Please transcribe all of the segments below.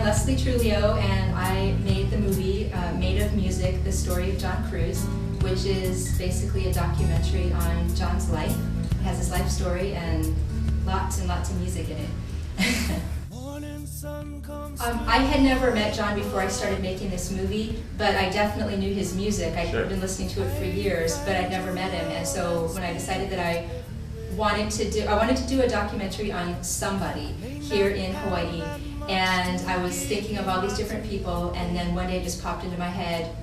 I'm Leslie Truglio, and I made the movie Made of Music, the story of John Cruz, which is basically a documentary on John's life. It has his life story and lots of music in it. I had never met John before I started making this movie, but I definitely knew his music. I'd been listening to it for years, but I'd never met him. And so when I decided that I wanted to do a documentary on somebody here in Hawaii, and I was thinking of all these different people, and then one day it just popped into my head,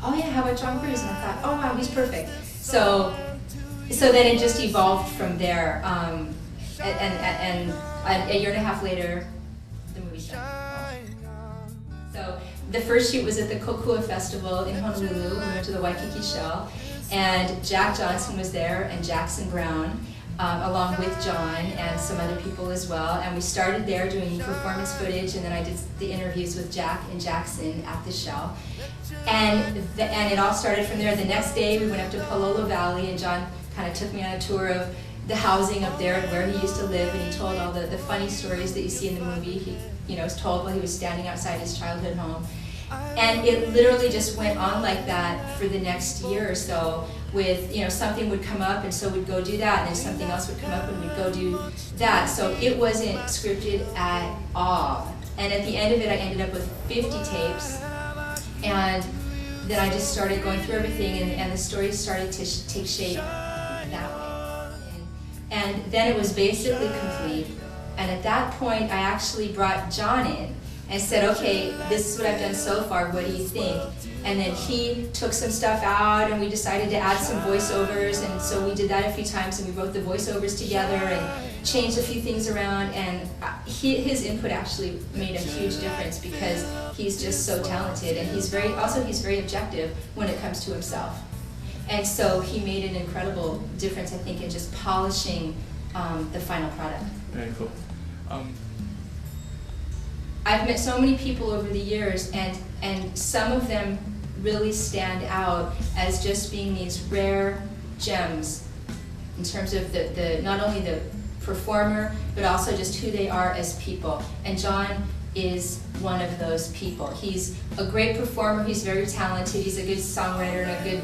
oh yeah, how about John Cruz? And I thought, oh wow, he's perfect. So then it just evolved from there, and a year and a half later, the movie's done. So the first shoot was at the Kokua Festival in Honolulu. We went to the Waikiki Shell, and Jack Johnson was there, and Jackson Brown, along with John and some other people as well. And we started there doing performance footage, and then I did the interviews with Jack and Jackson at the Shell. And it all started from there. The next day we went up to Palolo Valley, and John kind of took me on a tour of the housing up there and where he used to live, and he told all the funny stories that you see in the movie. He was told while he was standing outside his childhood home. And it literally just went on like that for the next year or so, with, something would come up, and so we'd go do that, and then something else would come up and we'd go do that. So it wasn't scripted at all. And at the end of it, I ended up with 50 tapes, and then I just started going through everything, and the story started to take shape that way. And then it was basically complete. And at that point, I actually brought John in and said, okay, this is what I've done so far, what do you think? And then he took some stuff out, and we decided to add some voiceovers, and so we did that a few times, and we wrote the voiceovers together and changed a few things around, and his input actually made a huge difference, because he's just so talented, and he's very objective when it comes to himself. And so he made an incredible difference, I think, in just polishing the final product. Very cool. I've met so many people over the years, and some of them really stand out as just being these rare gems in terms of the not only the performer, but also just who they are as people. And John is one of those people. He's a great performer, he's very talented, he's a good songwriter and a good,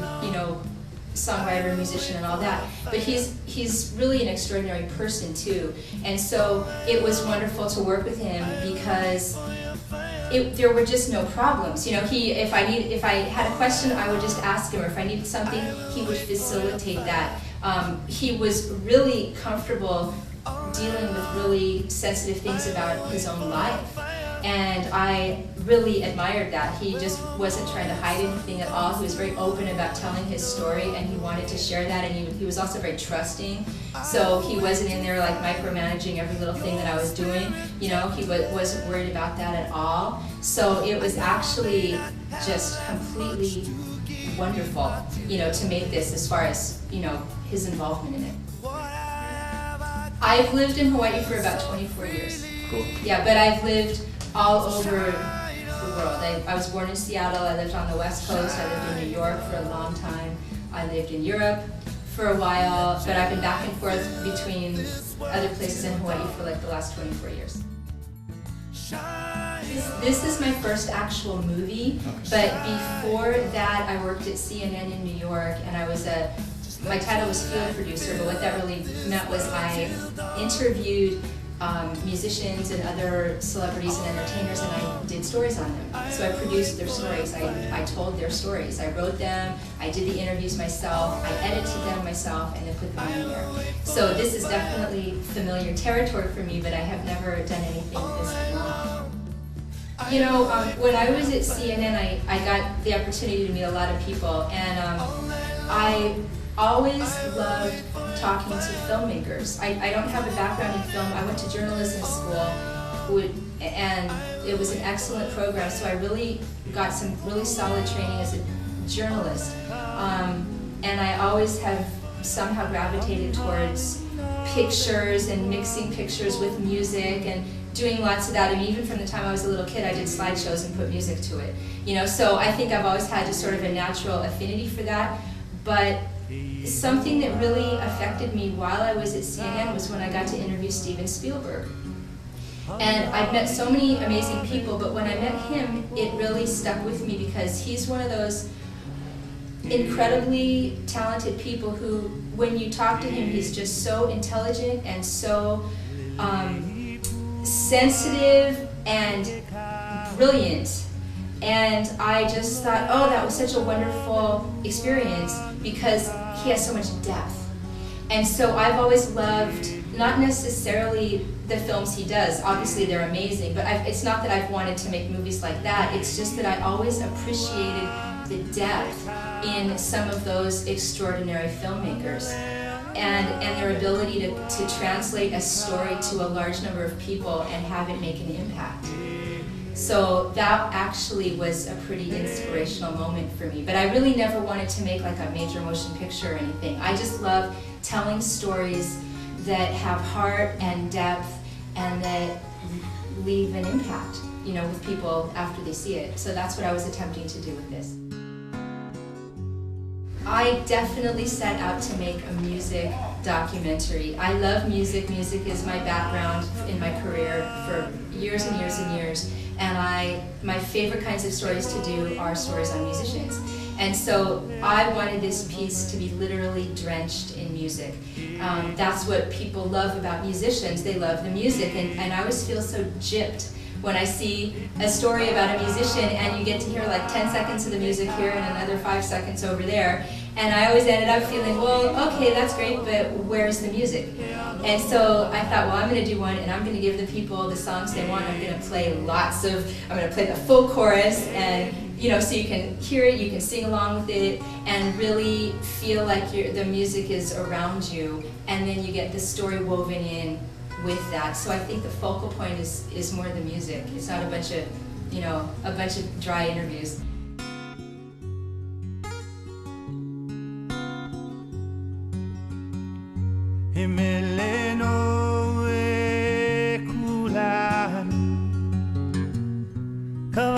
songwriter, musician, and all that. But he's really an extraordinary person too. And so it was wonderful to work with him, because there were just no problems. If I had a question, I would just ask him, or if I needed something, he would facilitate that. He was really comfortable dealing with really sensitive things about his own life. And I really admired that. He just wasn't trying to hide anything at all. He was very open about telling his story, and he wanted to share that, and he was also very trusting. So he wasn't in there like micromanaging every little thing that I was doing. He wasn't worried about that at all. So it was actually just completely wonderful, to make this, as far as, his involvement in it. I've lived in Hawaii for about 24 years. Cool. Yeah, but I've lived all over the world. I was born in Seattle, I lived on the West Coast, I lived in New York for a long time, I lived in Europe for a while, but I've been back and forth between other places in Hawaii for like the last 24 years. This is my first actual movie, but before that I worked at CNN in New York, and my title was field producer, but what that really meant was I interviewed musicians and other celebrities and entertainers, and I did stories on them. So I produced their stories, I told their stories, I wrote them, I did the interviews myself, I edited them myself, and then put them in there. So this is definitely familiar territory for me, but I have never done anything this long. When I was at CNN, I got the opportunity to meet a lot of people, and I always loved talking to filmmakers. I don't have a background in film. I went to journalism school, and it was an excellent program, so I really got some really solid training as a journalist. And I always have somehow gravitated towards pictures and mixing pictures with music and doing lots of that. I mean, even from the time I was a little kid, I did slideshows and put music to it. So I think I've always had just sort of a natural affinity for that. But something that really affected me while I was at CNN was when I got to interview Steven Spielberg. And I've met so many amazing people, but when I met him, it really stuck with me because he's one of those incredibly talented people who, when you talk to him, he's just so intelligent and so sensitive and brilliant. And I just thought, oh, that was such a wonderful experience because he has so much depth. And so I've always loved, not necessarily the films he does, obviously they're amazing, but it's not that I've wanted to make movies like that, it's just that I always appreciated the depth in some of those extraordinary filmmakers and their ability to translate a story to a large number of people and have it make an impact. So that actually was a pretty inspirational moment for me. But I really never wanted to make like a major motion picture or anything. I just love telling stories that have heart and depth and that leave an impact, you know, with people after they see it. So that's what I was attempting to do with this. I definitely set out to make a music documentary. I love music. Music is my background in my career for years and years and years. And my favorite kinds of stories to do are stories on musicians. And so I wanted this piece to be literally drenched in music. That's what people love about musicians. They love the music. And I always feel so gypped when I see a story about a musician and you get to hear like 10 seconds of the music here and another 5 seconds over there. And I always ended up feeling, well, okay, that's great, but where's the music? And so I thought, well, I'm going to do one and I'm going to give the people the songs they want. I'm going to play I'm going to play the full chorus and, you know, so you can hear it, you can sing along with it and really feel like the music is around you. And then you get the story woven in with that. So I think the focal point is more the music. It's not a bunch of dry interviews. Come